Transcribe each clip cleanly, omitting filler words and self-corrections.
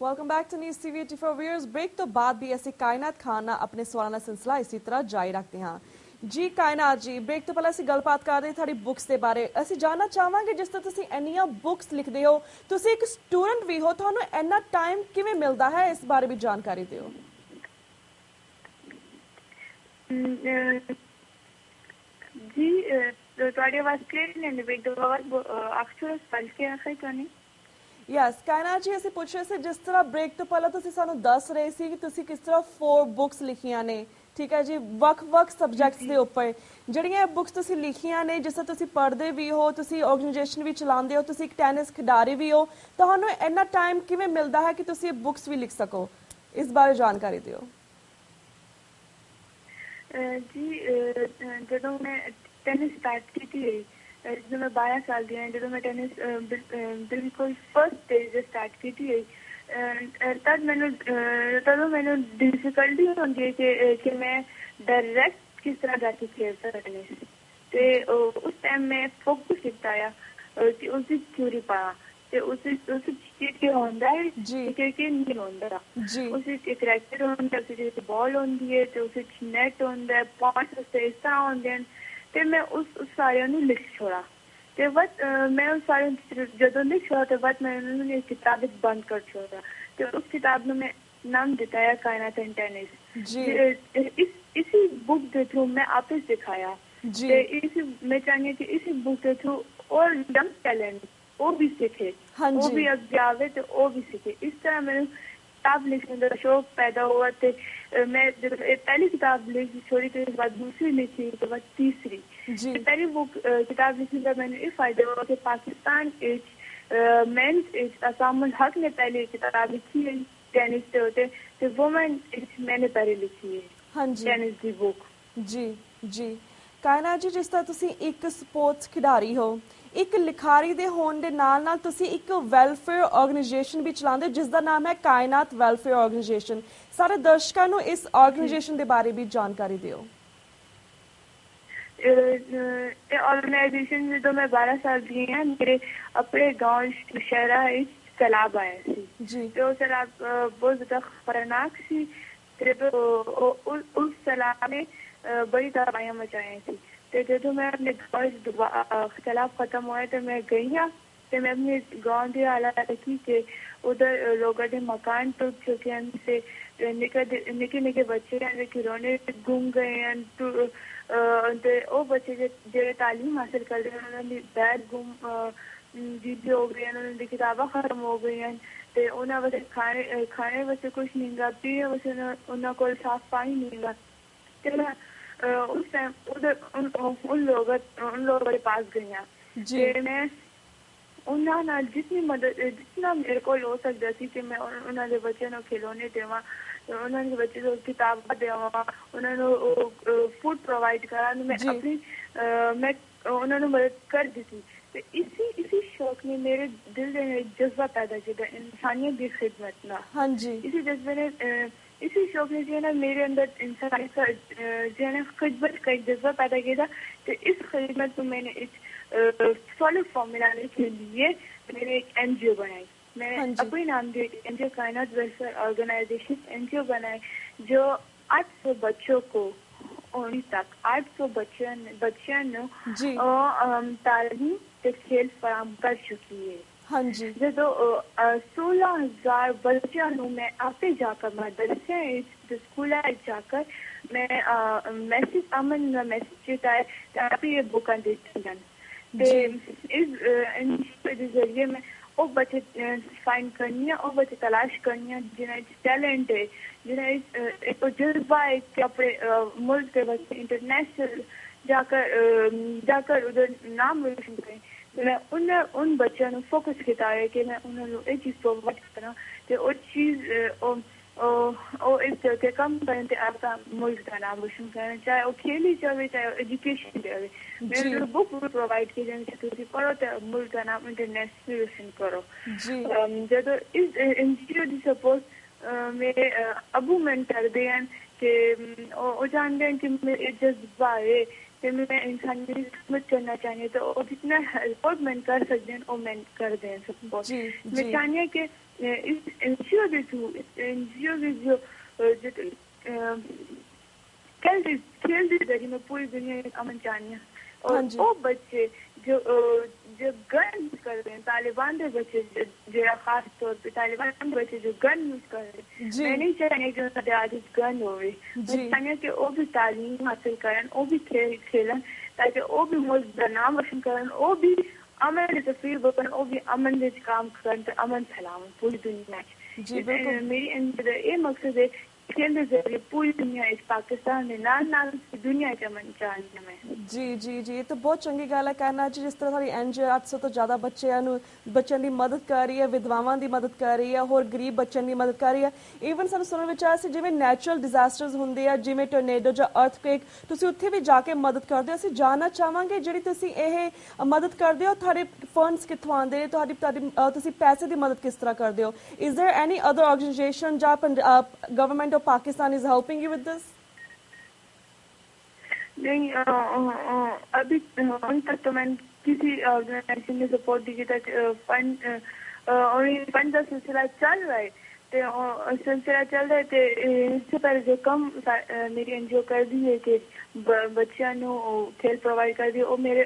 Welcome back to news TV 84 viewers. Break तो बाद भी ਅਸੀਂ ਕਾਇਨਾਤ ਖਾਨ ਨਾਲ ਆਪਣੇ ਸਵਾਲਾਂ ਦਾ ਸਿਲਸਿਲਾ ਇਸੇ ਤਰ੍ਹਾਂ ਜਾਰੀ ਰੱਖਦੇ ਹਾਂ। ਜੀ ਕਾਇਨਾਤ ਜੀ, ਬ੍ਰੇਕ ਤੋਂ ਪਹਿਲਾਂ ਅਸੀਂ ਗੱਲਬਾਤ ਕਰਦੇ ਤੁਹਾਡੀ ਬੁੱਕਸ ਦੇ ਬਾਰੇ। ਅਸੀਂ ਜਾਣਨਾ ਚਾਹਾਂਗੇ ਜਿਸ ਤਰ੍ਹਾਂ ਤੁਸੀਂ ਇੰਨੀਆਂ ਬੁੱਕਸ ਲਿਖਦੇ ਹੋ, ਤੁਸੀਂ ਇੱਕ ਸਟੂਡੈਂਟ ਵੀ ਹੋ, ਤੁਹਾਨੂੰ ਇੰਨਾ ਟਾਈਮ ਕਿਵੇਂ ਮਿਲਦਾ ਹੈ, ਇਸ ਬਾਰੇ ਵੀ ਜਾਣਕਾਰੀ ਦਿਓ। जी ਤੁਹਾਡੀ ਆਵਾਜ਼ ਕਲੀਅਰ ਨਹੀਂ ਆਉਂਦੀ ਬਈ ਦੁਬਾਰਾ ਅਕਸਰ ਸਪੈਲ ਕੇ ਆਖੇ ਕਰਨੀ। ਯੈਸ ਕਾਇਨਾਤ ਜੀ, ਅਸੀਂ ਪੁੱਛ ਰਹੇ ਸੀ ਜਿਸ ਤਰ੍ਹਾਂ ਬ੍ਰੇਕ ਤੋਂ ਪਹਿਲਾਂ ਤੁਸੀਂ ਸਾਨੂੰ ਦੱਸ ਰਹੇ ਸੀ ਕਿ ਤੁਸੀਂ ਕਿਸ ਤਰ੍ਹਾਂ 4 ਬੁੱਕਸ ਲਿਖੀਆਂ ਨੇ, ਠੀਕ ਹੈ ਜੀ, ਵੱਖ-ਵੱਖ ਸਬਜੈਕਟਸ ਦੇ ਉੱਪਰ। ਜਿਹੜੀਆਂ ਇਹ ਬੁੱਕਸ ਤੁਸੀਂ ਲਿਖੀਆਂ ਨੇ, ਜਿਸ ਤਰ੍ਹਾਂ ਤੁਸੀਂ ਪੜ੍ਹਦੇ ਵੀ ਹੋ, ਤੁਸੀਂ ਆਰਗੇਨਾਈਜੇਸ਼ਨ ਵੀ ਚਲਾਉਂਦੇ ਹੋ, ਤੁਸੀਂ ਇੱਕ ਟੈਨਿਸ ਖਿਡਾਰੀ ਵੀ ਹੋ, ਤੁਹਾਨੂੰ ਇੰਨਾ ਟਾਈਮ ਕਿਵੇਂ ਮਿਲਦਾ ਹੈ ਕਿ ਤੁਸੀਂ ਇਹ ਬੁੱਕਸ ਵੀ ਲਿਖ ਸਕੋ, ਇਸ ਬਾਰੇ ਜਾਣਕਾਰੀ ਦਿਓ। ਜੀ ਜਦੋਂ ਮੈਂ ਟੈਨਿਸ ਸਟਾਰਟ ਕੀਤੀ ਹੈ, ਜਦੋਂ ਮੈਂ 12 ਸਾਲ ਦੀ ਹਾਂ, ਜਦੋਂ ਮੈਂ ਟੈਨਿਸ ਬਿਲਕੁਲ ਫਸਟ ਡੇ ਜੇ ਸਟਾਰਟ ਕੀਤੀ ਹੈ, ਤਦੋਂ ਮੈਨੂੰ ਡਿਫਿਕਲਟੀ ਹੁੰਦੀ ਹੈ ਕਿ ਮੈਂ ਡਾਇਰੈਕਟ ਕਿਸ ਤਰ੍ਹਾਂ ਜਾ ਕੇ ਖੇਡ ਸਕਦੀ ਹਾਂ। ਅਤੇ ਉਸ ਟਾਈਮ ਮੈਂ ਫੋਕਸ ਕੀਤਾ ਆ ਕਿ ਉਸਦੀ ਥਿਊਰੀ ਪਾਇਆ ਤੇ ਉਸ ਚੀਜ਼ ਕੀ ਹੁੰਦਾ ਹੈ ਕਿ ਨਹੀਂ ਹੁੰਦਾ। ਉਸ ਵਿੱਚ ਇੱਕ ਰੈਕਟ ਹੁੰਦਾ, ਉਸ ਵਿੱਚ ਬਾਲ ਹੁੰਦੀ ਹੈ ਤੇ ਉਸ ਵਿੱਚ ਨੈਟ ਹੁੰਦਾ, ਪੁਆਇੰਟਸ ਉਸ ਇਸ ਤਰ੍ਹਾਂ ਹੁੰਦੇ ਹਨ। ਤੇ ਮੈਂ ਉਸ ਸਾਰਿਆਂ ਨੂੰ ਲਿਖ ਛੋੜਾ ਤੇ ਮੈਂ ਉਸ ਸਾਰਿਆਂ ਜਦੋਂ ਲਿਖ ਛੋੜਾ ਤੇ ਬਾਅਦ ਮੈਂ ਉਹਨਾਂ ਨੂੰ ਇੱਕ ਕਿਤਾਬ ਵਿੱਚ ਬੰਦ ਕਰ ਛੋੜਾ ਤੇ ਉਸ ਕਿਤਾਬ ਨੂੰ ਮੈਂ ਨਾਮ ਦਿੱਤਾ ਹੈ ਕਾਇਨਾਤ ਐਂਡ ਟੈਨਿਸ। इसी बुक के थ्रू मैं आप ही सिखाया मैं चाहती हूँ कि इसी बुक के थ्रू और यंग टैलेंट वो भी सीखे, वो भी आगे आवे तो वो भी सीखे। इस तरह मैंने किताब लिखने का शौक पैदा हुआ। तो मैं जब पहली किताब लिखी छोड़ी तो इसके बाद दूसरी लिखी, उसके बाद तीसरी। पहली बुक किताब लिखने का मैंने ये फायदा हुआ कि पाकिस्तान एज मेंस एज असामुल हक ने पहले किताब लिखी है टेनिस से होते तो वुमेन एज मैंने पहले लिखी है टेनिस की बुक। जी जी ਕਾਇਨਾਤ ਜੀ, ਜਿਸ ਤਰ੍ਹਾਂ ਤੁਸੀਂ ਇੱਕ ਸਪੋਰਟਸ ਖਿਡਾਰੀ ਹੋ, ਇੱਕ ਲਿਖਾਰੀ ਦੇ ਹੋਣ ਦੇ ਨਾਲ ਨਾਲ ਤੁਸੀਂ ਇੱਕ ਵੈਲਫੇਅਰ ਆਰਗੇਨਾਈਜੇਸ਼ਨ ਵੀ ਚਲਾਉਂਦੇ ਜਿਸ ਦਾ ਨਾਮ ਹੈ ਕਾਇਨਾਤ ਵੈਲਫੇਅਰ ਆਰਗੇਨਾਈਜੇਸ਼ਨ। ਸਾਰੇ ਦਰਸ਼ਕਾਂ ਨੂੰ ਇਸ ਆਰਗੇਨਾਈਜੇਸ਼ਨ ਦੇ ਬਾਰੇ ਵੀ ਜਾਣਕਾਰੀ ਦਿਓ। ऑर्गेनाइजेशन ਜਦੋਂ ਮੈਂ 12 ਸਾਲ ਦੀ ਹਾਂ, ਮੇਰੇ ਆਪਣੇ गांव शहरा सैलाब आया सी ਤੇ ਉਹ ਸੈਲਾਬ ਬਹੁਤ ਜ਼ਿਆਦਾ ਖਤਰਨਾਕ ਸੀ ਤੇ ਉਸ ਸੈਲਾਬ ਨੇ बड़ी तबाहियां मचाई थी। तो जो मैं अपने गाँव सैलाब खत्म हुआ तो मैं गई हाँ तो मैं अपने गाँव की हालत देखी कि उधर लोगों के मकान टूट चुके हैं, से निके निके बच्चे हैं खिलौने गुम गए हैं। वो बच्चे जो तालीम हासिल कर रहे हैं उन्होंने बैग गुम जीते हो गए, उन्होंने किताबें खत्म हो गई हैं। तो उन्होंने वास्ते खाने वास्ते कुछ नहीं गा, पीने वास्ते उन्होंने को साफ पानी नहीं गा। तो मैं उस टाइम उधर उन लोगों के पास गई। मैं उन्होंने जितनी मदद जितना मेरे को हो सकता थी कि मैं उन्होंने बच्चों को खिलौने देवा, उन्होंने बच्चे को किताबें देवा, उन्होंने फूड प्रोवाइड करा, मैं अपनी मैं उन्होंने मदद कर दी थी। तो इसी शौक ने मेरे दिल में जज्बा पैदा किया इंसानियत की खिदमत ना। हाँ जी, इसी जज्बे ने इसी शौक ने जो है ना मेरे अंदर इंसान का जो है ना खिदमत का एक जज्बा पैदा किया था। तो इस खिदमत को मैंने एक सॉलिड फॉर्म में लाने के लिए मैंने एक NGO बनाई। मैंने अपने नाम दिए NGO कायनात वेलफेयर ऑर्गेनाइजेशन NGO बनाए जो 800 बच्चों को अभी तक 800 बच्चों तालीम के खेल फराहम कर चुकी है। हाँ जी, जो 16,000 बच्चों को मैं आपे जाकर मदरसे स्कूल जाकर मैं मैसेज देता है आप ये बुक देती हैं। इस जरिए मैं वो बच्चे फाइंड करनी है, वो बच्चे तलाश करनी है जिन्हें टैलेंट है, जिन्हें एक जज्बा है कि अपने मुल्क के बच्चे इंटरनेशनल जाकर उधर नाम रोशन करें। मैं उन बच्चों को फोकस किया है कि मैं उन्होंने एक चीज़ प्रोवाइड करा तो वो चीज़ इस जगह कम करें आपका मुल्क का नाम रोशन करें, चाहे वो खेल ही चाहे चाहे एजुकेशन चाहे। मैंने बुक प्रोवाइड की जाए पढ़ो तो मुल्क का नाम इंटरनेशनल रोशन करो। जब इस NGO की सपोर्ट मेरे अबू मैन कर दिए कि वो जानते हैं कि मेरे जज्बा है ਤੇ ਮੈਂ ਇਨਸਾਨੀਅਤ ਦੀ ਖਿਦਮਤ ਕਰਨਾ ਚਾਹੁੰਦੀ ਹਾਂ, तो जितना सपोर्ट मैं कर सकते हैं वो मैं कर दें सपोर्ट। मैं चाहती हूँ कि इस एनजीओ के थ्रू, इस एनजीओ के जो खेल के जरिए मैं पूरी दुनिया में अमन चाहती हूँ। और वो बच्चे जो गन यूज कर रहे हैं, तालिबान के बच्चे जो खास तौर पे तालिबान के बच्चे जो गन यूज कर रहे हैं, मैं नहीं चाहती कि उनके आज गन हो। मैं चाहती हूँ कि वो भी तालीम हासिल करें, वो भी खेलन, ताकि वो भी मुल्क का नाम रोशन करें, वो भी अमन के तस्वीर बन, वो भी अमन के काम करें, तो अमन फैलावें पूरी दुनिया में। मेरी ये मकसद है खेल के जरिए पूरी दुनिया इस पाकिस्तान में नाल दुनिया च अमन चाहती मैं। जी जी जी, ये तो बहुत चंगी गल है कहना जी। जिस तरह सारी एनजीओ 800 तो ज़्यादा बच्चों की मदद कर रही है, विधवावां की मदद कर रही है, होर गरीब बच्चों की मदद कर रही है। ईवन सानूं सुनने विच आया सी जिवें नैचुरल डिजास्टर्स होंदे आ, जिवें टोरनेडो जां अर्थक्वेक, तुसीं उत्थे भी जाके मदद करदे हो। असीं जानना चाहांगे जिहड़ी तुसीं इह मदद करदे हो, तुहाडे फंड्स कित्थों आंदे ने, तुसीं पैसे दी मदद किस तरह करदे हो? Is there any other organization जां government of Pakistan is helping you with this? नहीं, अभी उन तक तो मैंने किसी ऑर्गेनाइजेशन ने सपोर्ट दी तक फंड का सिलसिला चल रहा है। तो सिलसिला चल रहा है तो इससे पहले जो कम मेरी एनजीओ कर दी है कि बच्चों को खेल प्रोवाइड कर दी, वो मेरे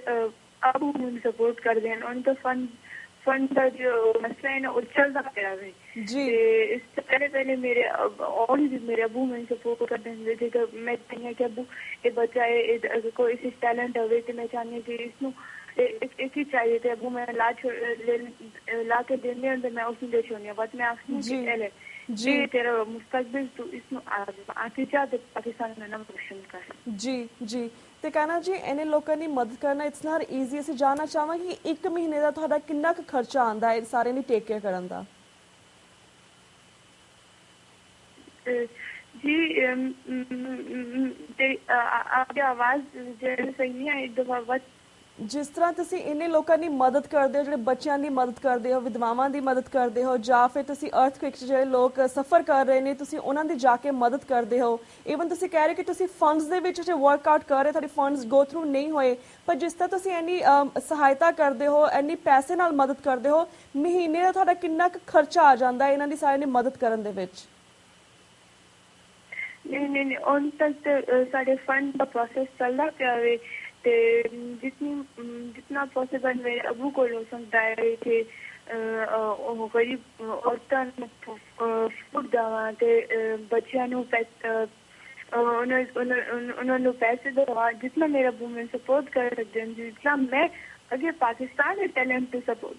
अब मुझे सपोर्ट कर दें। उनका फंड का जो मसला है ना वो चल रहा है। इससे पहले मेरे और भी मेरे अबू मैं सपोर्ट कर देंगे थे। तो मैं चाहती कि अबू ये बच्चा है कोई इस टैलेंट है तो मैं चाहती कि इसमें एक ही चाहिए थे। अबू मैं ला के देने तो मैं उसमें दे छोड़नी बट मैं आखिर जी तेरा मुस्तकबिल तू इसमें आके चाहते पाकिस्तान में नाम रोशन कर। जी जी, ਤੇ कहना जी इन्हें लोगों की मदद करना इट्स नॉट ईजी। ਅਸੀਂ ਜਾਣਨਾ ਚਾਹਾਂਗੇ ਕਿ 1 ਮਹੀਨੇ ਦਾ ਤੁਹਾਡਾ ਕਿੰਨਾ ਕੁ ਖਰਚਾ ਆਂਦਾ ਹੈ ਸਾਰੇ ਨੂੰ ਟੇਕ ਕੇਅਰ ਕਰਨ ਦਾ? जी आपकी आवाज सही नहीं आई, एक दफा जिस तरह तुसी इन्ने लोगों की मदद करते हो, जो बच्चों की मदद करते हो, विधवावां की मदद करते हो, या फिर तुसी अर्थक्वेक जो लोग सफ़र कर रहे हैं तुसी उन्हां दी जाके मदद करते हो। ईवन तुसी कह रहे हो कि तुसी फंड्स दे विच जो वर्कआउट कर रहे, थोड़े फंड्स गो थ्रू नहीं होए, पर जिस तरह तुसी इन्नी सहायता करते हो, इन्नी पैसे नाल मदद करते हो, महीने का तुहाडा किन्ना क खर्चा आ जांदा है इन्हां दी सारियां दी मदद करन दे विच? नहीं उन तक तो साढ़े फंड का प्रोसेस चलता पिया है। ते जितना पॉसिबल मेरे अबू को हो सकता है कि गरीब औरतों फूड दवा ते बच्चों उन्होंने पैसे दवा, जितना मेरा अबू में सपोर्ट कर सकते हैं, जितना मैं अगर पाकिस्तान के टैलेंट पे सपोर्ट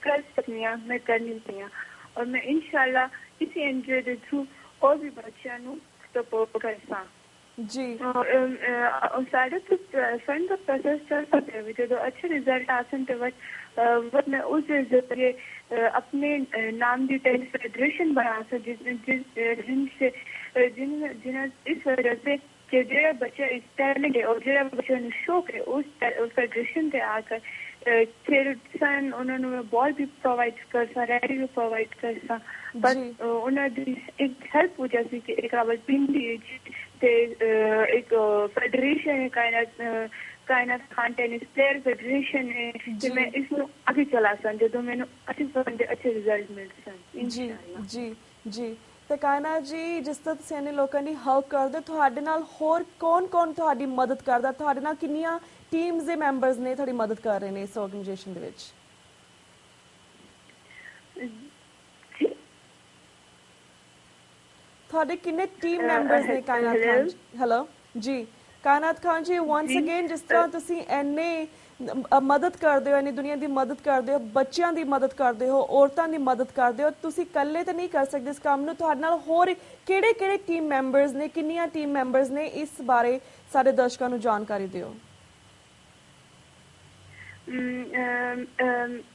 कर सकती हूँ मैं करनी चाहिए। और मैं इंशाल्लाह इसी एनजीओ के थ्रू और भी बच्चों सपोर्ट कर सकूँ जी। और सारे तो फंड का प्रोसेस चल सकते हैं तो अच्छे रिजल्ट आ सकते वक्त मैं उस जरिए अपने नाम की टेनिस फेडरेशन बना सकती जिनसे जिन्हें इस वजह से कि जो बच्चे इस टैलेंट है और जो बच्चों ने शौक है उस फेडरेशन से आकर खेल सन, उन्होंने बॉल भी प्रोवाइड कर सा, रेडी भी प्रोवाइड कर सा, बट उन्होंने एक हेल्प हो जैसे कि एक रावलपिंडी एक फेडरेशन है कायनात खान टेनिस प्लेयर फेडरेशन है कि मैं इसमें आगे चला सकूं जो मैंने अच्छे रिजल्ट मिल सकन इंशाल्लाह। जी जी ते कायना जी जिस तरह तुसीं इन्ने लोकां दी हेल्प करदे तुहाडे नाल होर कौन तुहाडी मदद करदा, तुहाडे नाल किन्नियां टीम्स दे मैंबर्स ने तुहाडी मदद कर रहे ने इस ऑर्गेनाइजेशन दे विच? ਤੁਹਾਡੇ ਕਿੰਨੇ ਟੀਮ ਮੈਂਬਰਸ ਨੇ ਕਾਇਨਾਤ ਖਾਨ? ਹੈਲੋ ਜੀ ਕਾਇਨਾਤ ਖਾਨ ਜੀ, ਵਾਂਸ ਅਗੇਨ ਜਿਸ ਤਰ੍ਹਾਂ ਤੁਸੀਂ ਇੰਨੇ ਮਦਦ ਕਰਦੇ ਹੋ, ਇੰਨੀ ਦੁਨੀਆ ਦੀ ਮਦਦ ਕਰਦੇ ਹੋ, ਬੱਚਿਆਂ ਦੀ ਮਦਦ ਕਰਦੇ ਹੋ, ਔਰਤਾਂ ਦੀ ਮਦਦ ਕਰਦੇ ਹੋ, ਤੁਸੀਂ ਇਕੱਲੇ ਤਾਂ ਨਹੀਂ ਕਰ ਸਕਦੇ ਇਸ ਕੰਮ ਨੂੰ, ਤੁਹਾਡੇ ਨਾਲ ਹੋਰ ਕਿਹੜੇ ਟੀਮ ਮੈਂਬਰਸ ਨੇ, ਕਿੰਨੀਆਂ ਟੀਮ ਮੈਂਬਰਸ ਨੇ, ਇਸ ਬਾਰੇ ਸਾਡੇ ਦਰਸ਼ਕਾਂ ਨੂੰ ਜਾਣਕਾਰੀ ਦਿਓ।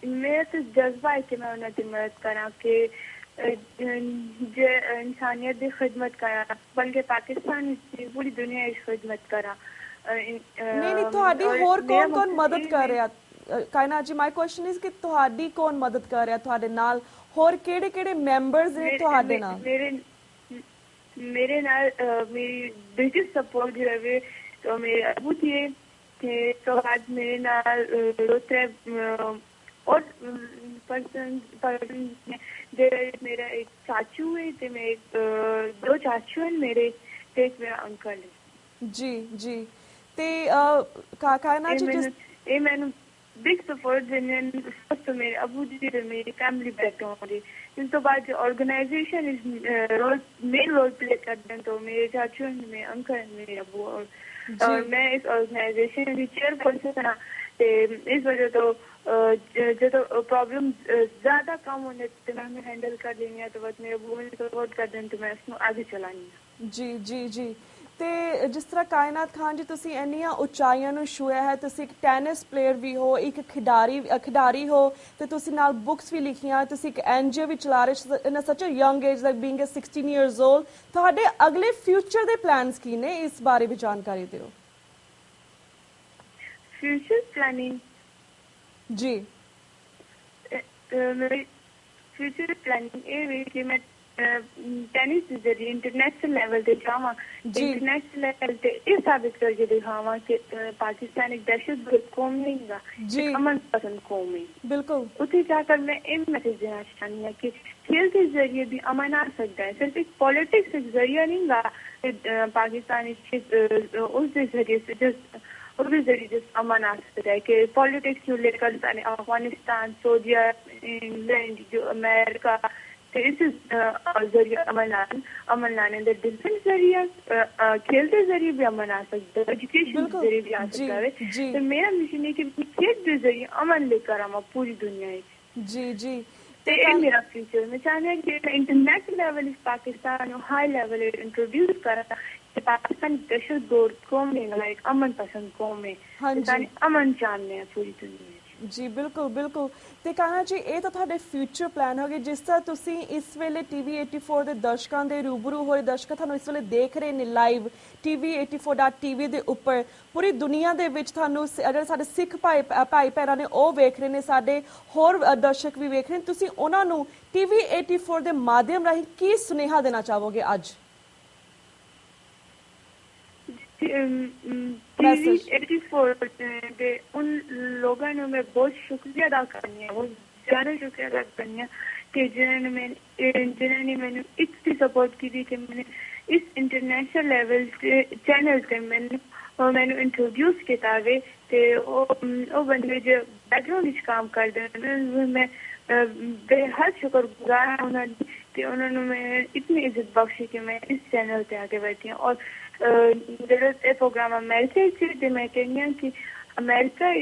मेरा तो जज्बा है कि मैं उन्हें मदद करा कि जो इंसानियत की खिदमत करा, बल्कि पाकिस्तान पूरी दुनिया की खिदमत करा। नहीं ਤੁਹਾਡੀ ਹੋਰ ਕੌਣ ਮਦਦ ਕਰ ਰਿਹਾ? ਕਾਇਨਾਤ ਜੀ ਮਾਈ ਕੁਐਸਚਨ ਇਜ਼ ਕਿ ਤੁਹਾਡੀ ਕੌਣ ਮਦਦ ਕਰ ਰਿਹਾ ਤੁਹਾਡੇ ਨਾਲ, ਹੋਰ ਕਿਹੜੇ ਮੈਂਬਰਸ ਨੇ ਤੁਹਾਡੇ ਨਾਲ? मेरे नाल मेरी बिगेस्ट सपोर्ट जो है तो मेरे अबू थे ਤੇ ਤੋਂ ਬਾਅਦ ਮੇਰੇ ਨਾਲ ਦੋ ਤਰੇ और पर्सन ਜਿਹੜੇ ਮੇਰਾ ਇੱਕ ਚਾਚੂ ਹੈ ਤੇ ਮੇਰੇ ਦੋ ਚਾਚੂ ਹਨ ਮੇਰੇ ਤੇ ਇੱਕ ਮੇਰਾ ਅੰਕਲ ਹੈ ਜੀ ਜੀ ਤੇ ਕਾਇਨਾਤ ਜੀ ਇਹ ਮੈਨੂੰ ਬਿਗ ਸਪੋਰਟ ਦਿੰਦੇ ਨੇ ਫਸਟ ਮੇਰੇ ਅਬੂ ਜੀ ਤੇ ਮੇਰੀ ਫੈਮਿਲੀ ਬੈਕਗ੍ਰਾਉਂਡ ਹੈ ਇਸ ਤੋਂ ਬਾਅਦ ਆਰਗੇਨਾਈਜੇਸ਼ਨ ਇਸ ਰੋਲ ਮੇਨ ਰੋਲ ਪਲੇ ਕਰਦੇ ਹਨ तो मेरे चाचू हैं मेरे अंकल हैं मेरे अबू और मैं इस ऑर्गेनाइजेशन की चेयरपर्सन हाँ ਤੇ ਇਸ ਵਜ੍ਹਾ ਤੋਂ ਜਦੋਂ ਪ੍ਰੋਬਲਮ ਜ਼ਿਆਦਾ ਕੰਮ ਹੋਣੇ ਤੇ ਮੈਂ ਹੈਂਡਲ ਕਰ ਲੈਂਦੀ ਹਾਂ ਤੇ ਬਸ ਮੇਰੇ ਅਬੂ ਮੈਨੂੰ ਸਪੋਰਟ ਕਰਦੇ ਨੇ ਤੇ ਮੈਂ ਇਸ ਨੂੰ ਅੱਗੇ ਚਲਾਉਂਦੀ ਹਾਂ ਜੀ ਜੀ ਜੀ ਤੇ ਜਿਸ ਤਰ੍ਹਾਂ ਕਾਇਨਾਤ ਖਾਨ ਜੀ ਤੁਸੀਂ ਇੰਨੀਆਂ ਉਚਾਈਆਂ ਨੂੰ ਛੂਹਿਆ ਹੈ ਤੁਸੀਂ ਇੱਕ ਟੈਨਿਸ ਪਲੇਅਰ ਵੀ ਹੋ ਇੱਕ ਖਿਡਾਰੀ ਹੋ ਤੇ ਤੁਸੀਂ ਨਾਲ ਬੁੱਕਸ ਵੀ ਲਿਖੀਆਂ ਤੁਸੀਂ ਇੱਕ ਐਨਜੀਓ ਵੀ ਚਲਾ ਰਹੇ in such a young age like being 16 years old ਤੁਹਾਡੇ ਅਗਲੇ ਫਿਊਚਰ ਦੇ ਪਲਾਨਸ ਕੀ ਨੇ ਇਸ ਬਾਰੇ ਵੀ ਜਾਣਕਾਰੀ ਦਿਓ फ्यूचर प्लानिंग जी मेरी फ्यूचर प्लानिंग ये हुई कि मैं टेनिस के जरिए इंटरनेशनल लेवल पे जावा इंटरनेशनल लेवल पे ये साबित करके दिखावा कि पाकिस्तान एक दहशतगर्द कौम नहीं है अमन पसंद कौम है बिल्कुल उसे जाकर मैं ये मैसेज देना चाहती हूँ कि खेल के जरिए भी अमन आ सकता है सिर्फ एक पॉलिटिक्स एक जरिया नहीं गा पाकिस्तान उस जरिए से जस्ट और भी जरिए अमन आ सकता है कि पॉलिटिक्स को लेकर अफगानिस्तान सऊदीया इंग्लैंड जो अमेरिका इस जरिए अमन लाने डिफरेंट जरिए खेल के जरिए भी अमन आ सकता है एजुकेशन के जरिए भी आ सकता है तो मेरा मिशन है कि खेल के जरिए अमन लेकर आवा पूरी दुनिया में जी जी तो ये मेरा फ्यूचर मैं चाहती हूँ कि international level Pakistan high level introduce करा पाकिस्तान दहशतगर्द कौम है एक अमन पसंद कौम है अमन चाहते हैं पूरी दुनिया ਜੀ ਬਿਲਕੁਲ ਬਿਲਕੁਲ ਤੇ ਕਾਨਾ ਜੀ ਇਹ ਤਾਂ ਤੁਹਾਡੇ ਫਿਊਚਰ ਪਲਾਨ ਹੋਗੇ ਜਿਸ ਤਰ੍ਹਾਂ ਤੁਸੀਂ ਇਸ ਵੇਲੇ ਟੀਵੀ 84 ਦੇ ਦਰਸ਼ਕਾਂ ਦੇ ਰੂਬਰੂ ਹੋਏ ਦਰਸ਼ਕ ਤੁਹਾਨੂੰ ਇਸ ਵੇਲੇ ਦੇਖ ਰਹੇ ਨੇ ਲਾਈਵ tv84.tv ਦੇ ਉੱਪਰ ਪੂਰੀ ਦੁਨੀਆ ਦੇ ਵਿੱਚ ਤੁਹਾਨੂੰ ਜਿਹੜੇ ਸਾਡੇ ਸਿੱਖ ਭਾਈ ਭੈਣਾਂ ਨੇ ਉਹ ਵੇਖ ਰਹੇ ਨੇ ਸਾਡੇ ਹੋਰ ਦਰਸ਼ਕ ਵੀ ਵੇਖ ਰਹੇ ਨੇ ਤੁਸੀਂ ਉਹਨਾਂ ਨੂੰ tv84 ਦੇ ਮਾਧਿਅਮ ਰਾਹੀਂ ਕੀ ਸੁਨੇਹਾ ਦੇਣਾ ਚਾਹੋਗੇ ਅੱਜ टीवी 84 के उन लोगों ने मैं बहुत शुक्रिया अदा करनी है बहुत ज़्यादा शुक्रिया अदा करनी है कि जिन्होंने मैंने इतनी सपोर्ट की थी कि मैंने इस इंटरनेशनल लेवल से चैनल से मैंने इंट्रोड्यूस किया वे ते वो बंदे जो बैकग्राउंड काम कर दे मैं बेहद शुक्रगुजार हूँ उन्होंने मैं इतनी इज्जत बख्शी कि मैं इस चैनल पे आगे बैठी हूँ और ये प्रोग्राम अमेरिका से मैं कहनी हूँ कि अमेरिका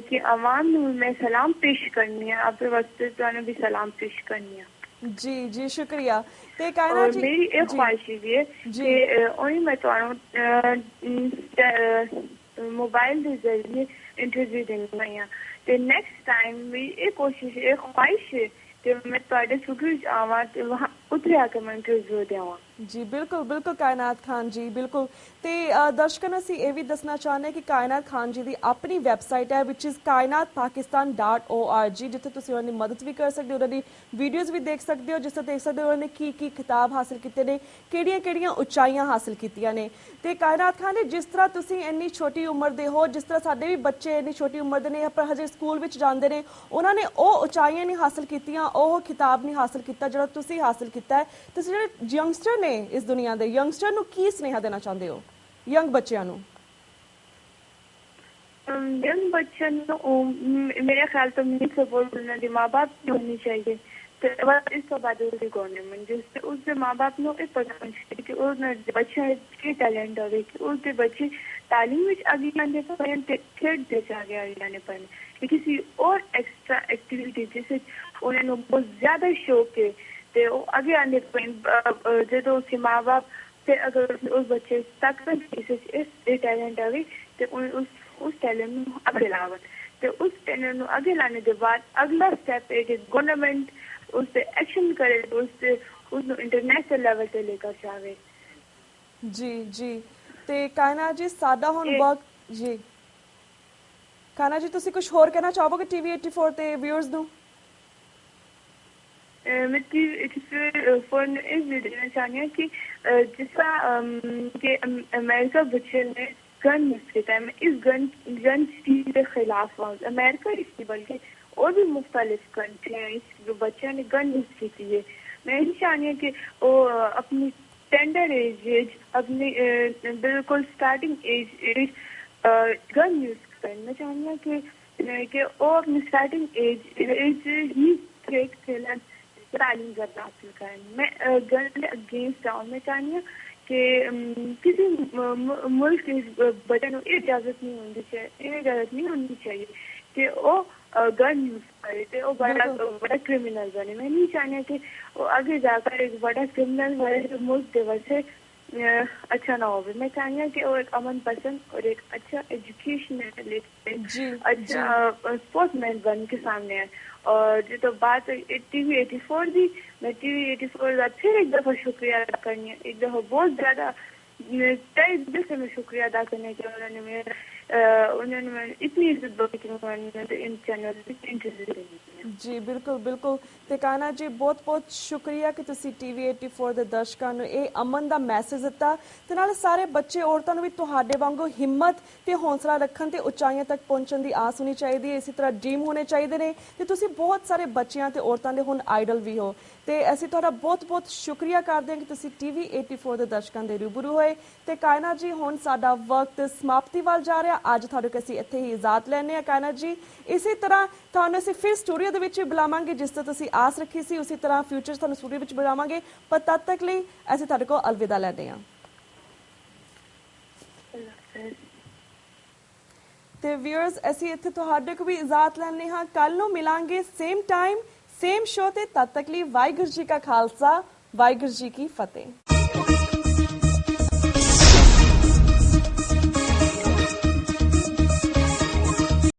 की आवाम में सलाम पेश करनी है आपके वास्ते भी सलाम पेश करनी है जी जी शुक्रिया ते कायना जी मेरी एक ख्वाहिश है कि उन्हीं मैं मोबाइल के जरिए इंटरव्यू देनी है ते नेक्स्ट टाइम भी एक कोशिश एक ख्वाहिश है कि मैं ਤੁਹਾਡੇ ਸੁਖੀ ਆਵਾਂ ਤੇ ਵਹਾਂ ਉੱਥੇ ਆ ਕੇ ਮੈਂ ਇੰਟਰਵਿਊ ਦੇਵਾਂ ਜੀ ਬਿਲਕੁਲ ਬਿਲਕੁਲ ਕਾਇਨਾਤ ਖਾਨ ਜੀ ਬਿਲਕੁਲ ਤੇ ਦਰਸ਼ਕਾਂ ਨੂੰ ਅਸੀਂ ਇਹ ਵੀ ਦੱਸਣਾ ਚਾਹੁੰਦੇ ਹਾਂ ਕਿ ਕਾਇਨਾਤ ਖਾਨ ਜੀ ਦੀ ਆਪਣੀ ਵੈਬਸਾਈਟ ਹੈ which is kainatpakistan.org ਜਿੱਥੇ ਤੁਸੀਂ ਉਹਨਾਂ ਦੀ ਮਦਦ ਵੀ ਕਰ ਸਕਦੇ ਹੋ ਉਹਨਾਂ ਦੀ ਵੀਡੀਓਜ਼ ਵੀ ਦੇਖ ਸਕਦੇ ਹੋ ਜਿਸ ਤੋਂ ਦੇਖ ਸਕਦੇ ਹੋ ਉਹਨਾਂ ਨੇ ਕੀ ਖਿਤਾਬ ਹਾਸਲ ਕੀਤੇ ਨੇ ਕਿਹੜੀਆਂ ਉਚਾਈਆਂ ਹਾਸਲ ਕੀਤੀਆਂ ਨੇ ਤੇ ਕਾਇਨਾਤ ਖਾਨ ਜੀ ਜਿਸ ਤਰ੍ਹਾਂ ਤੁਸੀਂ ਇੰਨੀ ਛੋਟੀ ਉਮਰ ਦੇ ਹੋ ਜਿਸ ਤਰ੍ਹਾਂ ਸਾਡੇ ਵੀ ਬੱਚੇ ਇੰਨੀ ਛੋਟੀ ਉਮਰ ਦੇ ਨੇ ਪਰ ਹਜੇ ਸਕੂਲ ਵਿੱਚ ਜਾਂਦੇ ਨੇ ਉਹਨਾਂ ਨੇ ਉਹ ਉਚਾਈਆਂ ਨਹੀਂ ਹਾਸਲ ਕੀਤੀਆਂ ਉਹ ਖਿਤਾਬ ਨਹੀਂ ਹਾਸਲ ਕੀਤਾ ਜਿਹੜਾ ਤੁਸੀਂ ਹਾਸਲ ਕੀਤਾ ਹੈ ਤੁਸੀਂ ਜਿਹੜੇ ਯੰਗਸਟਰ ਨੇ ਇਸ ਦੁਨੀਆ ਦੇ ਯੰਗਸਟਰ ਨੂੰ ਕੀ ਸੁਨੇਹਾ ਦੇਣਾ ਚਾਹੁੰਦੇ ਹੋ ਯੰਗ ਬੱਚਿਆਂ ਨੂੰ यंग बच्चों मेरे ख्याल तो मेरी सपोर्ट उन्होंने माँ बाप की होनी चाहिए तो इस तो बाद गवर्नमेंट जिससे उसके माँ बाप ने एक पता चाहिए कि उस बच्चे के टैलेंट हो कि उसके बच्चे तालीम में आगे आने पर खेल देश आगे आने पर किसी और एक्स्ट्रा एक्टिविटी जैसे उन्होंने बहुत ज्यादा शौक है तो आगे आने पर जो उसके माँ बाप से अगर उस बच्चे तक टैलेंट आवे तो उस टैलेंट ਨੂੰ ਅੱਗੇ ਲਾਵਣ ਤੇ ਉਸ ਟੈਲੈਂਟ ਨੂੰ ਅੱਗੇ ਲਾਣੇ ਦੇ ਬਾਅਦ ਅਗਲਾ ਸਟੈਪ ਹੈ ਕਿ ਗਵਰਨਮੈਂਟ ਉਸ ਤੇ ਐਕਸ਼ਨ ਕਰੇ ਉਸ ਨੂੰ ਇੰਟਰਨੈਸ਼ਨਲ ਲੈਵਲ ਤੇ ਲੈ ਕੇ ਜਾਵੇ ਜੀ ਜੀ ਤੇ ਕਾਇਨਾ ਜੀ ਸਾਡਾ ਹੁਣ ਵਕਤ ਜੀ ਕਾਇਨਾ ਜੀ ਤੁਸੀਂ ਕੁਝ ਹੋਰ ਕਹਿਣਾ ਚਾਹੋਗੇ ਟੀਵੀ 84 ਤੇ ਵਿਊਅਰਸ ਨੂੰ मैं TV84 इस देना चाहती हूँ कि जिस तरह के अमेरिका बच्चे ने गन यूज करता है, मैं इस गन चीज के खिलाफ हूँ। अमेरिका इसकी बल्कि और भी मुख्तलिफ कंट्री हैं इस बच्चों ने गन यूज की है। मैं नहीं चाहती हूँ कि वो अपनी टेंडर एज अपनी बिल्कुल स्टार्टिंग एज गन यूज करें। मैं चाहती हूँ कि वो अपनी स्टार्टिंग एज ही खेलन तालीम करना हासिल करें। मैं गन के अगेंस्ट हूँ। मैं चाहती हूँ कि किसी मुल्क के बच्चे को इजाजत नहीं होनी चाहिए कि वो गन यूज करे थे वो बड़ा क्रिमिनल बने। मैं नहीं चाहती कि वो आगे जाकर एक बड़ा क्रिमिनल बने मुल्क की वजह से अच्छा ना हो। मैं चाहती हूँ कि वो एक अमन पसंद और एक अच्छा एजुकेशनल अच्छा स्पोर्ट्समैन बन के सामने है। और जो तो बात TV 84 दी, मैं TV 84 का फिर एक दफा शुक्रिया अदा करनी है, एक दफा बहुत ज्यादा तय दिल से मैं शुक्रिया अदा करने के उन्होंने इतनी इज्जत दी कि मैंने इन चैनल इंटरव्यू जी बिल्कुल बिल्कुल। ਤੇ ਕਾਨਾ ਜੀ ਬਹੁਤ ਬਹੁਤ ਸ਼ੁਕਰੀਆ ਕਿ ਤੁਸੀਂ TV 84 ਦੇ ਦਰਸ਼ਕਾਂ ਨੂੰ ਇਹ ਅਮਨ ਦਾ ਮੈਸੇਜ ਦਿੱਤਾ ਤੇ ਨਾਲ ਸਾਰੇ ਬੱਚੇ ਔਰਤਾਂ ਨੂੰ ਵੀ ਤੁਹਾਡੇ ਵਾਂਗੂ ਹਿੰਮਤ ਤੇ ਹੌਸਲਾ ਰੱਖਣ ਤੇ ਉਚਾਈਆਂ ਤੱਕ ਪਹੁੰਚਣ ਦੀ ਆਸ ਹੋਣੀ ਚਾਹੀਦੀ ਹੈ। ਇਸੇ ਤਰ੍ਹਾਂ ਡ੍ਰੀਮ ਹੋਣੇ ਚਾਹੀਦੇ ਨੇ ਤੇ ਤੁਸੀਂ ਬਹੁਤ ਸਾਰੇ ਬੱਚਿਆਂ ਤੇ ਔਰਤਾਂ ਦੇ ਹੁਣ ਆਈਡਲ ਵੀ ਹੋ ਤੇ ਅਸੀਂ ਤੁਹਾਡਾ ਬਹੁਤ ਬਹੁਤ ਸ਼ੁਕਰੀਆ ਕਰਦੇ ਹਾਂ ਕਿ ਤੁਸੀਂ TV 84 ਦੇ ਦਰਸ਼ਕਾਂ ਦੇ ਰੂਬਰੂ ਹੋਏ। ਤੇ ਕਾਇਨਾ ਜੀ ਹੁਣ ਸਾਡਾ ਵਕਤ ਸਮਾਪਤੀ ਵੱਲ ਜਾ ਰਿਹਾ। ਅੱਜ ਤੁਹਾਨੂੰ ਅਸੀਂ ਇੱਥੇ ਹੀ ਇਜਾਜ਼ਤ ਲੈਣੇ ਆ ਕਾਇਨਾ ਜੀ। ਇਸੇ ਤਰ੍ਹਾਂ ਤੁਹਾਨੂੰ ਅਸੀਂ ਫਿਰ ਸਟੂਡੀਓ ਦੇ ਵਿੱਚ ਵੀ ਬੁਲਾਵਾਂਗੇ ਜਿਸ ਤੋਂ ਤੁਸੀਂ ਆਸ ਰੱਖੀ ਸੀ, ਉਸੇ ਤਰ੍ਹਾਂ ਫਿਊਚਰ ਤੁਹਾਨੂੰ ਸਟੂਡੀਓ ਵਿੱਚ ਬੁਲਾਵਾਂਗੇ। ਪਰ ਤਦ ਤੱਕ ਲਈ ਅਸੀਂ ਤੁਹਾਡੇ ਕੋਲ ਅਲਵਿਦਾ ਲੈਂਦੇ ਹਾਂ। ਤੇ ਵਿਊਅਰਸ ਅਸੀਂ ਇੱਥੇ ਤੁਹਾਡੇ ਕੋਲ ਵੀ ਇਜਾਜ਼ਤ ਲੈਣੇ ਹਾਂ। ਕੱਲ ਨੂੰ ਮਿਲਾਂਗੇ ਸੇਮ ਟਾਈਮ ਸੇਮ ਸ਼ੋ ਤੇ। ਤਦ ਤੱਕ ਲਈ ਵਾਹਿਗੁਰੂ ਜੀ ਕਾ ਖਾਲਸਾ ਵਾਹਿਗੁਰੂ ਜੀ ਕੀ ਫਤਿਹ।